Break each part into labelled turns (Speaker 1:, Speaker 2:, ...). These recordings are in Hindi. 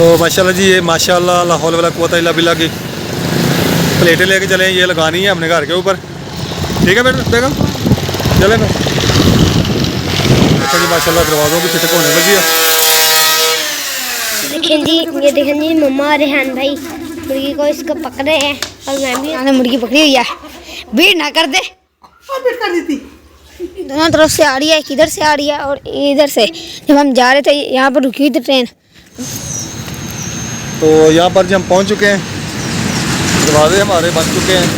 Speaker 1: तो माशाल्लाह जी, ये माशाल्लाह ला हौल वला कुव्वत इल्ला बिल्लाह की प्लेटें लेके चले। ये लगानी है हमने घर के ऊपर। ठीक है बेगम, चले ना। अच्छा जी, माशाल्लाह दरवाज़ों की फिटिंग होने लगी है।
Speaker 2: देखें जी, ये देखें जी, मम्मा और रेहान भाई मुर्गी को इसको पकड़े हैं और मैं भी आने मुर्गी पकड़ी हुई है। भीड़ ना कर दे,
Speaker 3: भीड़ कर दी थी।
Speaker 2: दोनों तरफ से आ रही है, किधर से आ रही है और इधर से। जब हम जा रहे थे यहाँ पर रुकी हुई थी ट्रेन।
Speaker 1: तो यहाँ पर जी हम पहुँच चुके हैं, दरवाजे हमारे बन चुके हैं।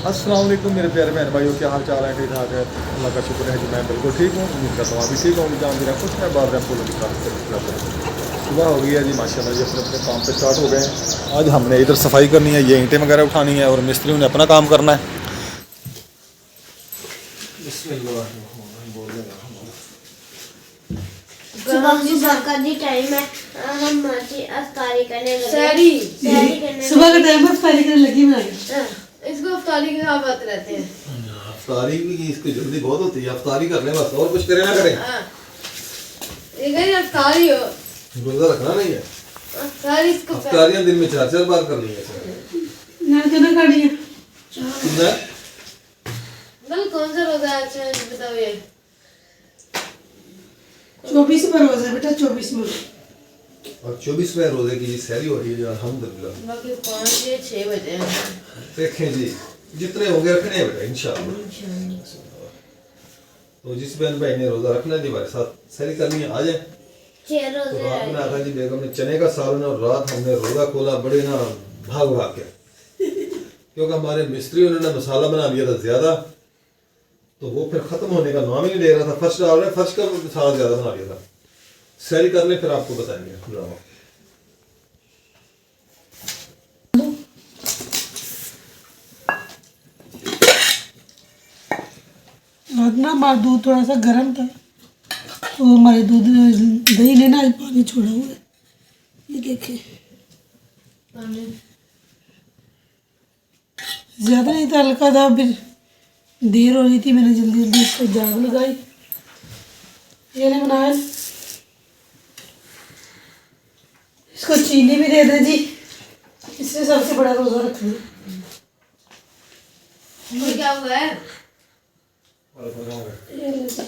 Speaker 1: अस्सलाम वालेकुम मेरे प्यारे बहन भाइयों, क्या हाल चाल है? ठीक ठाक है, अल्लाह का शुक्र है कि मैं बिल्कुल ठीक हूँ। उम्मीद करता हूँ अभी ठीक हूँ। जान मेरा कुछ है बाद में फूलों की सुबह हो गई है जी माशाल्लाह जी, अपने अपने काम पे स्टार्ट हो गए हैं। आज हमने इधर सफाई करनी है, ये ईंटें वगैरह उठानी है और मिस्त्रियों ने अपना काम करना है।
Speaker 2: सुबह का जी टाइम है, हम अफ्तारी करने लगे।
Speaker 3: सुबह का टाइम अफ्तारी करने लगी मैं।
Speaker 4: इसको अफ्तारी के साथ बात रहते हैं।
Speaker 1: अफ्तारी भी इसकी जल्दी बहुत होती है, अफ्तारी कर लें बस, और कुछ करें ना करें।
Speaker 4: ये अफ्तारी हो,
Speaker 1: रोजा रखना नहीं है।
Speaker 4: अफ्तारी इसको
Speaker 1: अफ्तारियां दिन में 4-4 बार करनी है।
Speaker 3: ना कितना खानी है?
Speaker 1: कितना?
Speaker 4: मतलब कौन सा रोजा है? अच्छा बताओ ये।
Speaker 3: 24 पर रोजा है बेटा, 24 में।
Speaker 1: और 24वें रोजे की सहरी हो रही है अल्हम्दुलिल्लाह।
Speaker 4: बाकी 5 या 6 बजे हैं।
Speaker 1: देखें जी, जितने होंगे रखने हैं बेटा इंशाअल्लाह। तो जिस बहन भाई ने रोजा रखना है जी, हमारे साथ सहरी करनी है, आ जाए। तो रात में आता जी बेगम ने चने का सालन और रात हमने रोजा खोला बड़े ना भाग भाग के, क्योंकि हमारे मिस्त्रियों ने ना मसाला बना लिया था ज्यादा, तो वो फिर खत्म होने का नाम ही नहीं ले रहा था। फर्श डाल रहे, फर्श का मसाला ज्यादा बना लिया था। सहरी कर ले फिर आपको बताएंगे।
Speaker 3: रात ना हमारा दूध थोड़ा सा गर्म था, तो हमारे दूध दही ने ना आज पानी छोड़ा हुआ है। ये देखे ज्यादा नहीं था, हल्का था। फिर देर हो रही थी, मैंने जल्दी जल्दी इसको जाग लगाई। ये नहीं बनाया, इसको चीनी भी दे दे जी, इससे सबसे बड़ा रोजा रख लिया।
Speaker 4: तो क्या हुआ है?
Speaker 3: ये लो जी।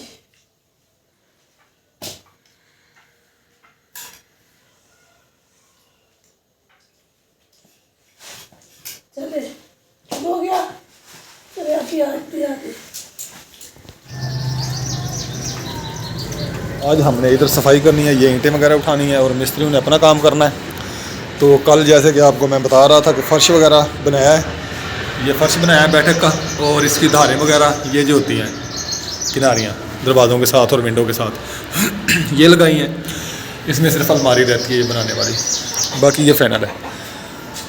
Speaker 3: चले हो गया, चले आते आते।
Speaker 1: आज हमने इधर सफाई करनी है, ये ईंटें वगैरह उठानी है और मिस्त्रियों ने अपना काम करना है। तो कल जैसे कि आपको मैं बता रहा था कि फ़र्श वगैरह बनाया है, ये फ़र्श बनाया है बैठक का, और इसकी धारें वगैरह ये जो होती हैं किनारियाँ दरवाज़ों के साथ और विंडो के साथ ये लगाई हैं। इसमें सिर्फ अलमारी रहती है ये बनाने वाली, बाकी ये फैनल है।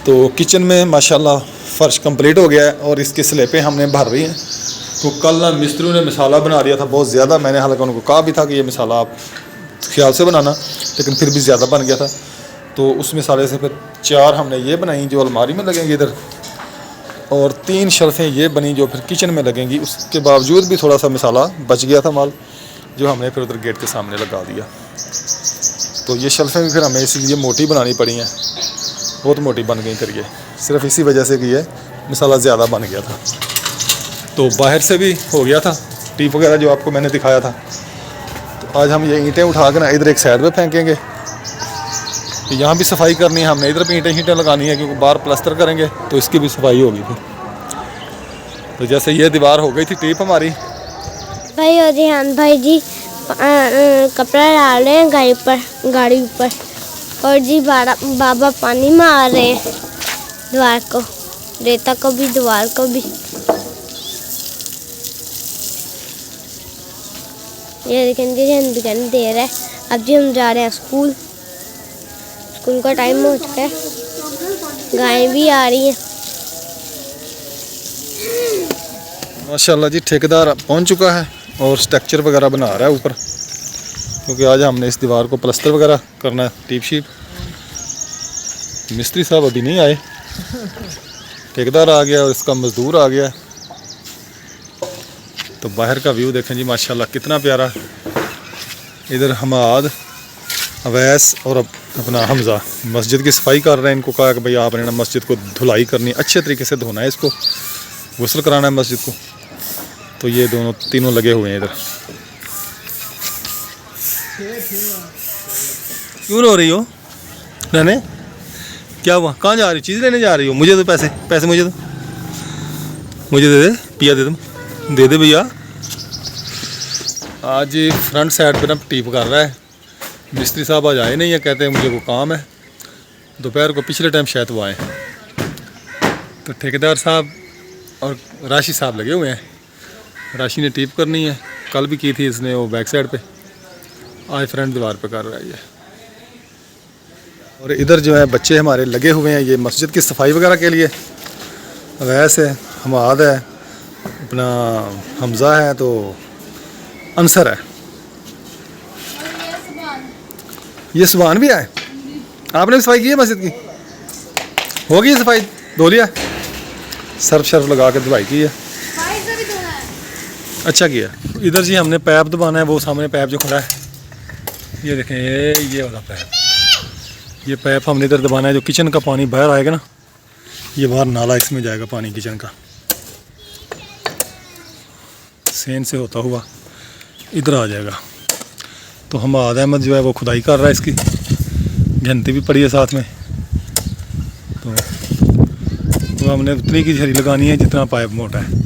Speaker 1: तो किचन में माशाल्लाह फ़र्श कंप्लीट हो गया है और इसकी स्लेपें हमने भर रही हैं। तो कल ना मिस्त्रियों ने मसाला बना दिया था बहुत ज़्यादा, मैंने हालांकि उनको कहा भी था कि ये मसाला आप ख्याल से बनाना, लेकिन फिर भी ज़्यादा बन गया था। तो उस मसाले से फिर 4 हमने ये बनाई जो अलमारी में लगेंगी इधर, और 3 शेल्फ़ें ये बनी जो फिर किचन में लगेंगी। उसके बावजूद भी थोड़ा सा मसाला बच गया था माल, जो हमने फिर उधर गेट के सामने लगा दिया। तो ये शेल्फ़ें भी फिर हमें इसीलिए मोटी बनानी पड़ी हैं, बहुत मोटी बन गई फिर ये, सिर्फ इसी वजह से कि ये मसाला ज़्यादा बन गया था। तो बाहर से भी हो गया था टीप वगैरह जो आपको मैंने दिखाया था। तो आज हम ये ईंटें उठा कर ना इधर एक साइड पे फेंकेंगे। तो यहाँ भी सफाई करनी है हमने, इधर भी ईंटें लगानी है, क्योंकि बाहर प्लास्टर करेंगे तो इसकी भी सफाई होगी फिर। तो जैसे ये दीवार हो गई थी टीप हमारी
Speaker 2: भाई और रेहान भाई जी कपड़ा डाल रहे हैं गाड़ी ऊपर, और जी बाबा पानी मार रहे हैं दीवार को, रेता को भी दीवार को भी। ये देखें जी, देर है। अब जी हम जा रहे हैं स्कूल का टाइम हो चुका है। गायें भी आ रही हैं
Speaker 1: माशाल्लाह जी। ठेकेदार पहुंच चुका है और स्ट्रक्चर वगैरह बना रहा है ऊपर, क्योंकि आज हमने इस दीवार को प्लास्टर वगैरह करना है, टीप शीट। मिस्त्री साहब अभी नहीं आए, ठेकेदार आ गया और इसका मज़दूर आ गया। तो बाहर का व्यू देखें जी माशाल्लाह कितना प्यारा। इधर हमाद अवैस और अपना हमज़ा मस्जिद की सफाई कर रहे हैं। इनको कहा कि भाई आपने ना मस्जिद को धुलाई करनी है, अच्छे तरीके से धोना है, इसको गुस्ल कराना है मस्जिद को। तो ये दोनों तीनों लगे हुए हैं इधर। क्यों रो रही हो रहने? क्या हुआ? कहाँ जा रही हो? चीज़ लेने जा रही हो? मुझे तो पैसे मुझे दे दे, पिया दे, तुम दे दे भैया। आज फ्रंट साइड पे ना टीप कर रहा है। मिस्त्री साहब आज आए नहीं है, कहते हैं मुझे वो काम है। दोपहर को पिछले टाइम शायद वो आए। तो ठेकेदार साहब और राशि साहब लगे हुए हैं। राशि ने टीप करनी है, कल भी की थी इसने वो बैक साइड पे, आज फ्रंट दीवार पे कर रहा है ये। और इधर जो है बच्चे हमारे लगे हुए हैं ये मस्जिद की सफाई वगैरह के लिए। अवैस है, हमाद है, अपना हमज़ा है, तो अंसर है। ये सुभान भी आए। आपने भी सफाई की है मस्जिद की? हो गई सफाई? धो लिया, सर्फ शर्फ लगा के धुलाई की है। अच्छा किया। इधर जी हमने पैप दबाना है, वो सामने पैप जो खड़ा है, ये देखें, ये वाला पैप, ये पैप हमने इधर दबाना है। जो किचन का पानी बाहर आएगा ना, ये बाहर नाला, इसमें जाएगा पानी किचन का, सेन से होता हुआ इधर आ जाएगा। तो हमाद अहमद जो है वो खुदाई कर रहा है, इसकी घंटी भी पड़ी है साथ में। तो हमने उतनी की झड़ी लगानी है जितना पाइप मोटा है,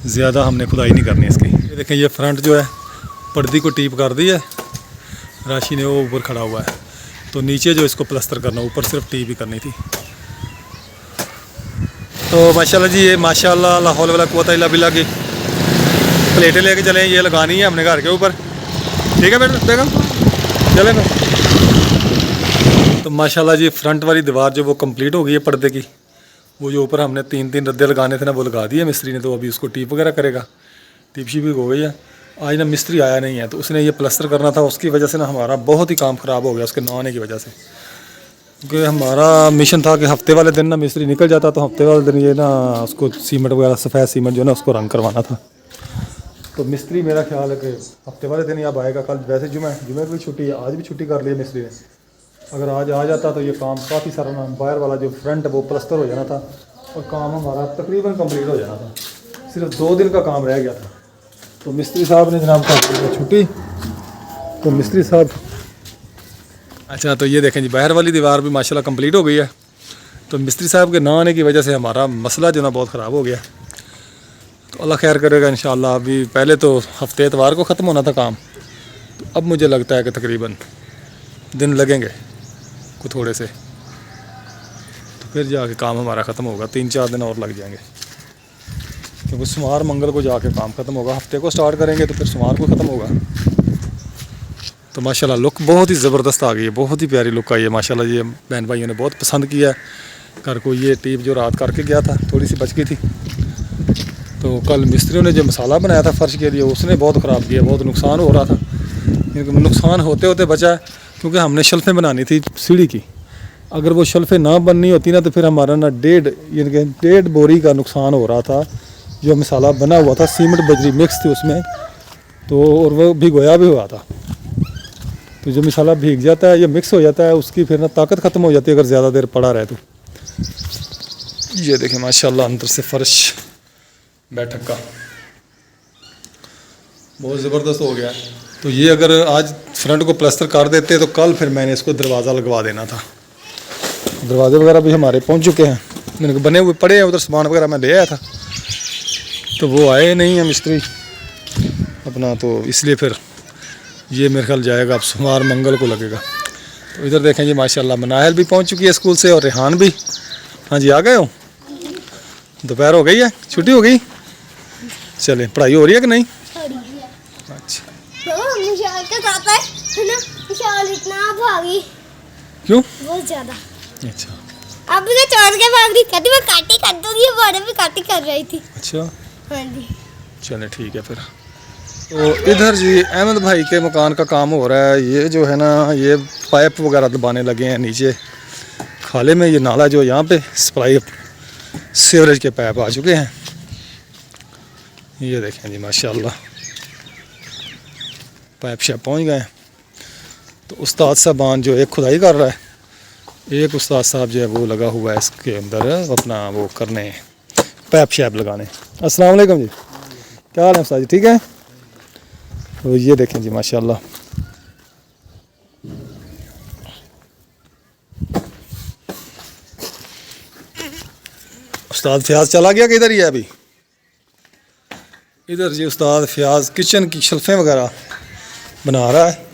Speaker 1: ज़्यादा हमने खुदाई नहीं करनी इसकी। ये देखें, ये फ्रंट जो है पर्दी को टीप कर दी है राशि ने, वो ऊपर खड़ा हुआ है। तो नीचे जो इसको प्लस्तर करना, ऊपर सिर्फ टीप ही करनी थी। तो माशाल्लाह जी, ये माशाल्लाह ला हौल वला कुव्वता इल्ला बिल्लाह की प्लेटें लेके चले, ये लगानी है हमने घर के ऊपर। ठीक है बेगम, चले ना। तो माशाल्लाह जी फ्रंट वाली दीवार जो वो कंप्लीट हो गई है पर्दे की। वो जो ऊपर हमने 3 रद्दे लगाने थे ना, वो लगा दिए मिस्त्री ने। तो अभी उसको टीप वगैरह करेगा, टीप शीप हो गई है। आज ना मिस्त्री आया नहीं है, तो उसने ये प्लस्तर करना था, उसकी वजह से ना हमारा बहुत ही काम ख़राब हो गया उसके ना आने की वजह से। क्योंकि हमारा मिशन था कि हफ्ते वाले दिन ना मिस्त्री निकल जाता, तो हफ्ते वाले दिन ये ना उसको सीमेंट वगैरह, सफ़ेद सीमेंट जो है ना, उसको रंग करवाना था। तो मिस्त्री मेरा ख्याल है कि हफ्ते वाले दिन ही अब आएगा। कल वैसे जुमे की भी छुट्टी है, आज भी छुट्टी कर ली है मिस्त्री ने। अगर आज आ जाता तो ये काम काफ़ी सारा ना, बाहर वाला जो फ्रंट वो प्लस्तर हो जाना था और काम हमारा तकरीबन कंप्लीट हो जाना था। सिर्फ 2 दिन का काम रह गया था। तो मिस्त्री साहब ने जनाब का छुट्टी। तो मिस्त्री साहब, अच्छा, तो ये देखें जी, बाहर वाली दीवार भी माशाल्लाह कंप्लीट हो गई है। तो मिस्त्री साहब के ना आने की वजह से हमारा मसला जो ना बहुत ख़राब हो गया। तो अल्लाह खैर करेगा इंशाअल्लाह। अभी पहले तो हफ्ते एतवार को ख़त्म होना था काम, तो अब मुझे लगता है कि तकरीबन दिन लगेंगे कुछ थोड़े से, तो फिर जाके काम हमारा ख़त्म होगा। 3-4 दिन और लग जाएंगे, क्योंकि सोमवार मंगल को जाके काम ख़त्म होगा। हफ्ते को स्टार्ट करेंगे तो फिर सोमवार को ख़त्म होगा। तो माशाल्लाह लुक बहुत ही ज़बरदस्त आ गई है, बहुत ही प्यारी लुक आई है माशाल्लाह। ये बहन भाइयों ने बहुत पसंद किया है। घर को ये टीप जो रात करके गया था, थोड़ी सी बच गई थी। तो कल मिस्त्रियों ने जो मसाला बनाया था फ़र्श के लिए, उसने बहुत ख़राब किया, बहुत नुकसान हो रहा था। क्योंकि नुकसान होते होते बचा है, क्योंकि हमने शेल्फ़ें बनानी थी सीढ़ी की। अगर वो शेल्फ़ें ना बननी होती ना, तो फिर हमारा ना 1.5 बोरी का नुकसान हो रहा था। जो मसाला बना हुआ था, सीमेंट बजरी मिक्स थी उसमें, तो और वो भिगोया भी हुआ था। तो जो मसाला भीग जाता है या मिक्स हो जाता है, उसकी फिर ना ताकत ख़त्म हो जाती है अगर ज़्यादा देर पड़ा रहे तो। ये देखें माशाल्लाह अंदर से फ़र्श बैठक का बहुत ज़बरदस्त हो गया। तो ये अगर आज फ्रंट को प्लस्तर कर देते तो कल फिर मैंने इसको दरवाज़ा लगवा देना था। दरवाजे वगैरह भी हमारे पहुंच चुके हैं, मैंने बने हुए पड़े हैं, उधर सामान वगैरह मैं ले आया था। तो वो आए नहीं है मिस्त्री अपना, तो इसलिए फिर ये मेरे ख्याल जाएगा अब सोमवार मंगल को लगेगा। तो इधर देखें जी माशाल्लाह मनाहल भी पहुंच चुकी है स्कूल से, और रेहान भी। हाँ जी, आ गए हो? दोपहर हो गई है, छुट्टी हो गई? चले, पढ़ाई हो रही है कि नहीं? अच्छा,
Speaker 2: विशाल के साथ है ना, विशाल इतना भागी,
Speaker 1: क्यों?
Speaker 2: बहुत ज़्यादा।
Speaker 1: अच्छा,
Speaker 2: अब मुझे छोड़ के भाग रही, कहती मैं काटी कर दूँगी, ये बड़े भी काटी कर रही थी।
Speaker 1: अच्छा,
Speaker 2: हाँ जी,
Speaker 1: चले ठीक है फिर। तो इधर जी अहमद भाई के मकान का काम हो रहा है। ये जो है ना, ये पाइप वगैरह दबाने लगे हैं नीचे खाले में। ये नाला जो यहाँ पे सप्लाई सीवरेज के पाइप आ चुके हैं। ये देखें जी माशाल्लाह पाइप शाइप पहुँच गए हैं। तो उस्ताद साहबान जो एक खुदाई कर रहा है, एक उस्ताद साहब जो है वो लगा हुआ है इसके अंदर अपना वो करने पैप शैप लगाने। अस्सलाम वालेकुम जी, क्या हाल है उस्ताद जी, ठीक है? तो ये देखें जी माशाल्लाह, उस्ताद फयाज चला गया, किधर ही है अभी? इधर जी उस्ताद फयाज किचन की शल्फें वगैरह बना रहा है।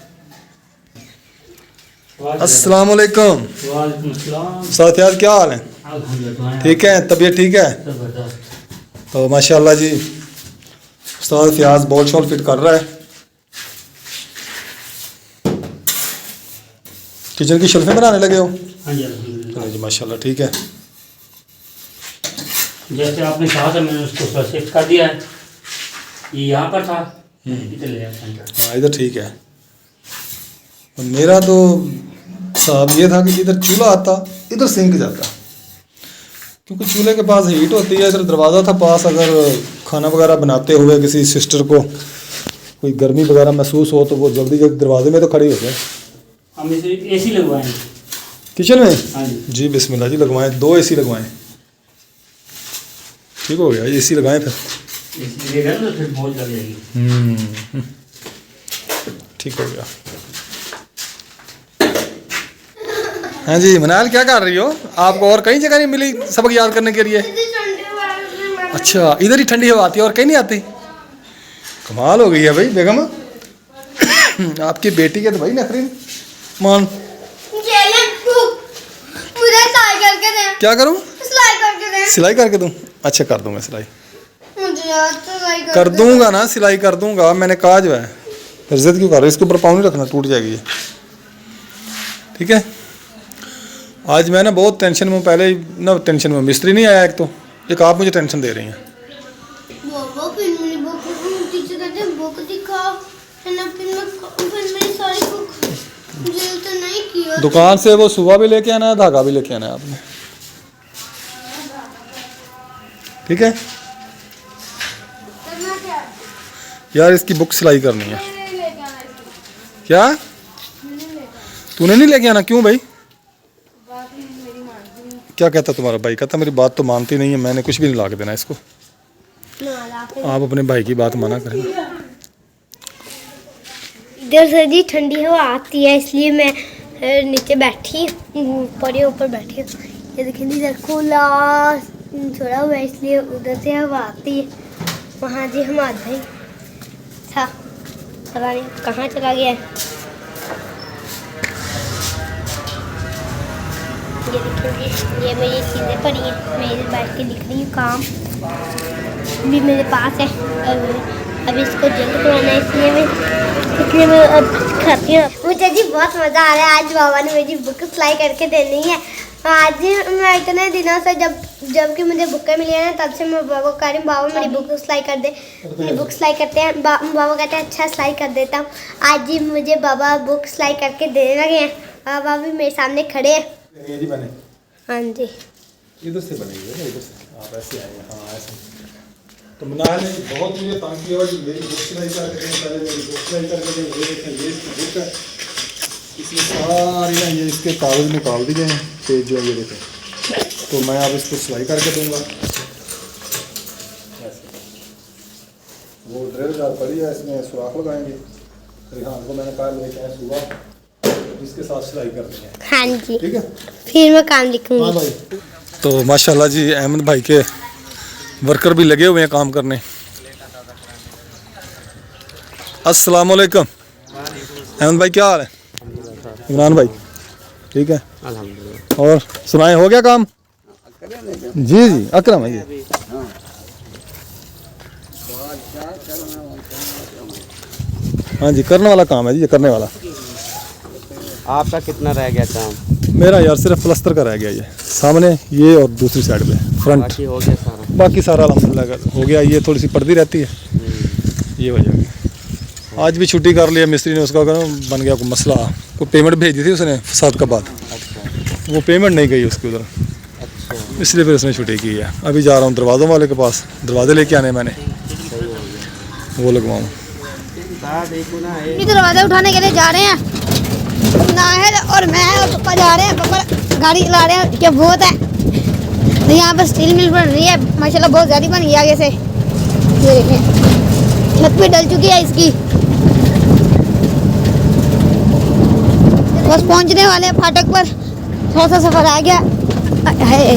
Speaker 1: अस्सलाम वालेकुम।
Speaker 5: वालेकुम अस्सलाम।
Speaker 1: उस्ताद फयाज क्या हाल है?
Speaker 5: अल्हम्दुलिल्लाह।
Speaker 1: ठीक है, तबीयत ठीक है?
Speaker 5: जबरदस्त।
Speaker 1: तो माशाल्लाह जी उस्ताद फयाज बॉल शॉल फिट कर रहा है। किचन की शल्फें बनाने लगे हो?
Speaker 5: हाँ जी अल्हम्दुलिल्लाह।
Speaker 1: चलो जी माशाल्लाह, ठीक है।
Speaker 5: जैसे आपने कहा था मैंने उसको शिफ्ट कर दिया है। ये यहाँ पर था, इधर ले आया था।
Speaker 1: हाँ इधर ठीक है। और मेरा तो साहब ये था कि इधर चूल्हा आता, इधर सिंक जाता, क्योंकि चूल्हे के पास हीट होती है, इधर दरवाज़ा था पास, अगर खाना वगैरह बनाते हुए किसी सिस्टर को कोई गर्मी वगैरह महसूस हो तो वो जल्दी जल्दी दरवाजे में तो खड़ी हो जाए।
Speaker 5: हम इसे एसी लगवाएंगे
Speaker 1: किचन में?
Speaker 5: हाँ जी।
Speaker 1: जी बिस्मिल्लाह जी, लगवाएं, 2 AC लगवाएं। ठीक हो गया, AC लगाएं फिर।
Speaker 5: एसी लगेगा ना तो फिर बहुत लग जाएगी।
Speaker 1: ठीक हो गया। हाँ जी मनाल, क्या कर रही हो? आपको और कहीं जगह नहीं मिली सबक याद करने के लिए? अच्छा, इधर ही ठंडी हवा आती है और कहीं नहीं आती? कमाल हो गई है भाई बेगम। आपकी बेटी के तो भाई नखरीन मान।
Speaker 2: मुझे सिलाई करके दे।
Speaker 1: क्या करूं?
Speaker 2: सिलाई करके दे।
Speaker 1: सिलाई करके दूं? अच्छा कर दूंगा सिलाई,
Speaker 2: मुझे यार सिलाई
Speaker 1: कर दूंगा ना, सिलाई कर दूंगा। मैंने कहा जो है, फिर जिद क्यों कर रहे हो? इसके ऊपर पाँव नहीं रखना, टूट जाएगी ये। ठीक है। आज मैं ना बहुत टेंशन में, पहले ही ना टेंशन में, मिस्त्री नहीं आया एक तो, एक आप मुझे टेंशन दे रही हैं।
Speaker 2: वो फिर मेरी बुक टीचर कहते हैं बुक दिखाओ, है ना, फिर मेरी सारी बुक मुझे तो नहीं किया।
Speaker 1: दुकान से वो सुबह भी लेके आना है, धागा भी लेके आना है आपने, ठीक है?
Speaker 2: करना क्या?
Speaker 1: यार इसकी बुक सिलाई करनी है।
Speaker 2: नहीं लेके आना है।
Speaker 1: क्या? तूने नहीं लेके आना? क्यों भाई?
Speaker 2: बात ही मेरी मानती नहीं।
Speaker 1: क्या कहता तुम्हारा भाई? कहता मेरी बात तो मानती नहीं है, मैंने कुछ भी नहीं ला के देना इसको।
Speaker 2: ना लाके
Speaker 1: आप अपने भाई की बात माना करें।
Speaker 2: इधर से जी ठंडी हवा आती है, इसलिए मैं नीचे बैठी ऊपर बैठी हूँ। ये देखिए इधर खुला छोड़ा हुआ है, इसलिए उधर से हवा आती है। वहाँ जी हम आधे था, पता नहीं कहाँ चला गया है। ये देखिए, ये मेरी चीज़ें पड़ी हैं, मैं इधर बैठ के लिख रही हूँ, काम भी मेरे पास है। अब इसको जल्द करवाना है, इसलिए मैं अब खाती हूँ। मुझे जी बहुत मज़ा आ रहा है। आज बाबा ने मेरी बुक सिलाई करके देनी है। आज मैं इतने दिनों से जब कि मुझे बुकें मिली है ना, तब से मैं बाबा को कह रही हूँ बाबा मेरी बुक सिलाई कर दे। मेरी बुक सिलाई करते हैं, बाबा कहते हैं अच्छा सिलाई कर देता हूँ। आज जी मुझे बाबा बुक सिलाई करके देने लगे हैं। बाबा भी मेरे सामने खड़े हैं।
Speaker 1: ये जी बने,
Speaker 2: हाँ जी,
Speaker 1: इधर से बनेगी ना, इधर से आप ऐसे आएंगे। हाँ ऐसे। तो मनाल ने बहुत मुझे तंग किया, और मेरी बुक सिलाई करके दें, पहले मेरी बुक सिलाई करके दें। ये देखें, ये इसकी बुक है, इसमें सारी ना ये इसके कागज़ निकाल दिए हैं, पेज जो है ये देखें। तो मैं अब इसको सिलाई करके दूंगा। ऐसे वो ड्रिल कार पड़ी है, इसमें सुराख लगाएंगे। रिहान को मैंने कहा लेके आए सुबह, इसके साथ सिलाई करनी है।
Speaker 2: हाँ जी,
Speaker 1: ठीक है?
Speaker 2: फिर मैं काम लिखूंगी।
Speaker 1: हाँ भाई। तो माशाल्लाह जी अहमद भाई के वर्कर भी लगे हुए हैं काम करने। अस्सलाम वालेकुम। अहमद भाई क्या हाल है? इमरान भाई ठीक है? और सुनाए, हो गया काम? जी जी अकरम है ये। हाँ जी करने वाला काम है जी, ये करने वाला।
Speaker 6: आपका कितना रह गया काम?
Speaker 1: मेरा यार सिर्फ प्लस्तर का रह गया, ये सामने ये और दूसरी साइड पे फ्रंट।
Speaker 6: बाकी हो गया सारा?
Speaker 1: बाकी सारा अल्हम्दुलिल्लाह हो गया। ये थोड़ी सी पर्दी रहती है, ये हो जाएगी। आज भी छुट्टी कर लिया मिस्त्री ने, उसका बन गया कोई मसला। कोई पेमेंट भेज दी थी उसने फसाद का बाद, वो पेमेंट नहीं गई उसकी उधर, इसलिए फिर उसने छुट्टी की है। अभी जा रहा हूँ दरवाज़ों वाले के पास, दरवाजे लेके आने मैंने, वो लगवाऊँ।
Speaker 2: दरवाजा उठाने के लिए जा रहे हैं।
Speaker 7: नाहिद और मैं और पापा जा रहे हैं। पापा गाड़ी चला रहे हैं, क्या बहुत है। तो यहाँ पर स्टील मिल बन रही है माशाल्लाह, बहुत ज़्यादा बन गई आगे से। ये देखें छत पे डल चुकी है इसकी। बस पहुँचने वाले हैं फाटक पर, थोड़ा सा सफ़र आ गया है।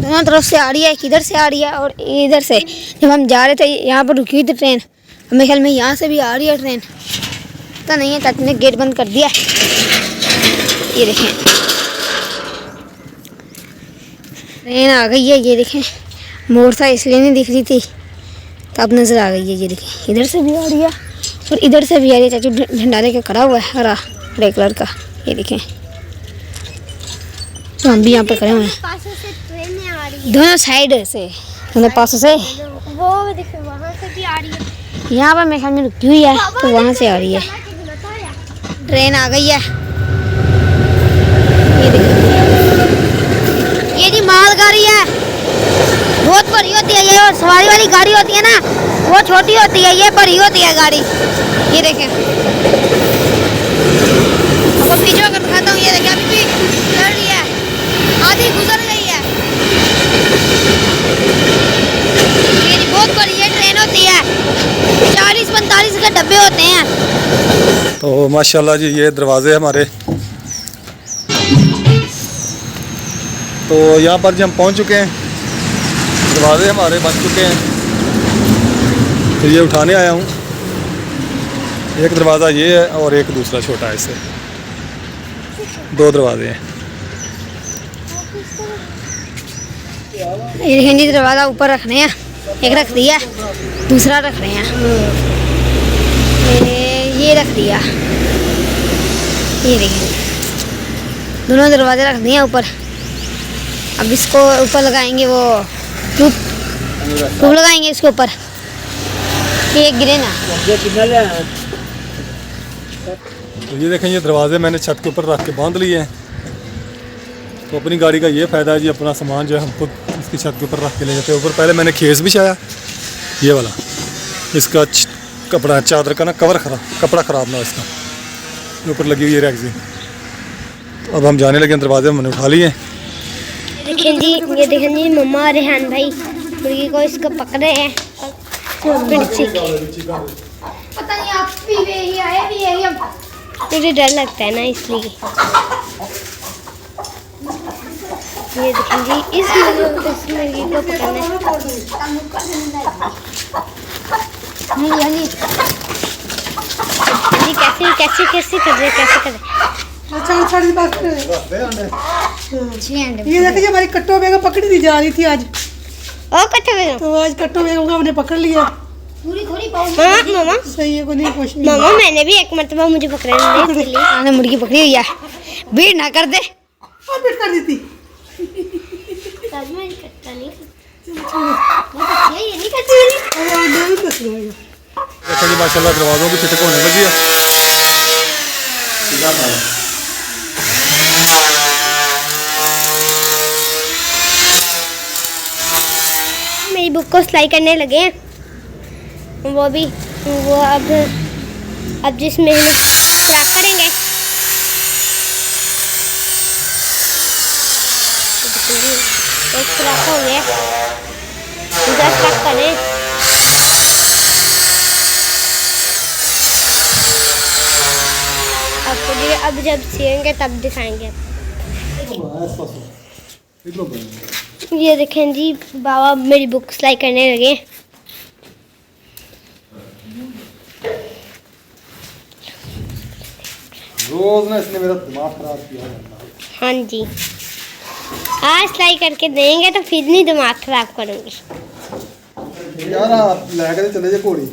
Speaker 7: दोनों तरफ से आ रही है, किधर से आ रही है और इधर से। जब हम जा रहे थे यहाँ पर रुकी थी ट्रेन, मेरे ख्याल में यहाँ से भी आ रही है ट्रेन, पता नहीं है। चाचा ने गेट बंद कर दिया। ये देखें ट्रेन आ गई है। ये देखें मोड़ था इसलिए नहीं दिख रही थी, तो अब नज़र आ गई है। ये देखें इधर से भी आ रही है और इधर से भी आ रही है। चाचू झंडारे के खड़ा हुआ है, हरा ग्रे कलर का। ये देखें तो हम भी यहाँ पर खड़े हुए हैं।
Speaker 2: पासों से ट्रेनें आ रही है,
Speaker 7: दोनों साइड से, दोनों पासों से।
Speaker 2: वो देखो वहाँ से भी आ रही है।
Speaker 7: यहाँ पर मेरे ख्याल में रुकी हुई है, तो वहाँ से आ रही है। ट्रेन आ गई है। ये देखिए, ये जी मालगाड़ी है, बहुत बड़ी होती है ये। और सवारी वाली गाड़ी होती है ना, वो छोटी होती है, ये बड़ी होती है गाड़ी। ये देखें, आपको पीछे कर दिखाता हूँ। ये देखें अभी भी चल रही है, आधी गुजर गई है। ये जी बहुत बड़ी ये ट्रेन होती है, 40-45 के डब्बे होते हैं।
Speaker 1: तो माशाल्लाह जी ये दरवाजे हमारे। तो यहाँ पर जी हम पहुँच चुके हैं, दरवाजे हमारे बन चुके हैं। तो ये उठाने आया हूँ। एक दरवाज़ा ये है और एक दूसरा छोटा है, इससे 2 दरवाजे हैं।
Speaker 7: ये देखिए जी दरवाज़ा ऊपर रखने हैं, एक रख दिया, दूसरा रख रहे हैं। ये रख दिया। ये देखिए दोनों दरवाजे रख दिए ऊपर। अब इसको ऊपर लगाएंगे, वो ट्यूब लगाएंगे इसके ऊपर, ये गिरे ना।
Speaker 1: तो ये देखें, ये दरवाजे मैंने छत के ऊपर रख के बांध लिए हैं। तो अपनी गाड़ी का ये फ़ायदा है जी, अपना सामान जो है हम खुद इसकी छत के ऊपर रख के ले जाते हैं। ऊपर पहले मैंने खेस बिछाया, ये वाला, इसका कपड़ा चादर का ना कपड़ा ख़राब ना इसका, ऊपर लगी हुई है रैगज़ीन। तो अब हम जाने लगे, दरवाजे हमने उठा लिए।
Speaker 2: देखें जी, ये देखें जी मम्मा और रेहान भाई मुर्गी को इसको पकड़े हैं।
Speaker 7: पता नहीं आप भी यही आए भी यही।
Speaker 2: मुझे डर लगता है ना, इसलिए। ये देखें जी इस मुर्गी को पकड़ना है। जी कैसे कर रहे, कैसे कर रहे।
Speaker 3: अच्छा साड़ी बात कर ये देखिए हमारी कट्टो बेगम पकड़ी दी जा रही थी आज।
Speaker 2: ओ कट्टो बेगम,
Speaker 3: तो आज कट्टो बेगम को हमने पकड़ लिया।
Speaker 2: मामा
Speaker 3: सही है, कोई नहीं कुछ नहीं।
Speaker 2: मामा मैंने भी एक मरतबा मुझे पकड़ा इसलिए।
Speaker 7: मैंने मुर्गी पकड़ी हुई है, भीड़ ना कर दे।
Speaker 3: और पिट कर दी थी।
Speaker 2: ये नहीं करती मेरी।
Speaker 3: अरे और नहीं बस रहेगा।
Speaker 1: देखो जी माशाल्लाह दरवाज़ों की फिटिंग होने लगी है।
Speaker 2: मेरी बुक को सिलाई करने लगे हैं, वो अब जिसमें हम क्या करेंगे। एक फ्रॉक हो गया, दूसरा फ्रॉक करें। अब जब सिएंगे तब दिखाएंगे। ये देखें जी बाबा मेरी बुक सिलाई करने लगे।
Speaker 1: रोज ना इसने मेरा दिमाग खराब किया है।
Speaker 2: हाँ जी, आज सिलाई करके देंगे तो फिर नहीं दिमाग खराब करूँगी।
Speaker 1: यार आप लेकर चले जाए घोड़ी,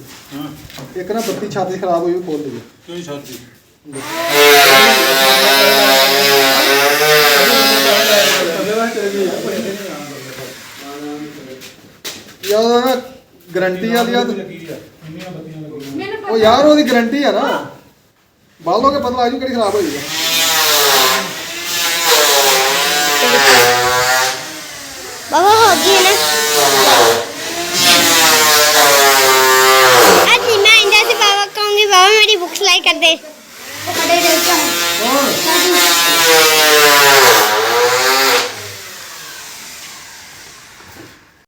Speaker 1: एक ना बत्ती छाती खराब हुई खोल लीजिए। क्यों छाती? यार ना गारंटी वाली ओ यार वो गारंटी है ना, बालों के बदला आजू कड़ी खराब हो गई।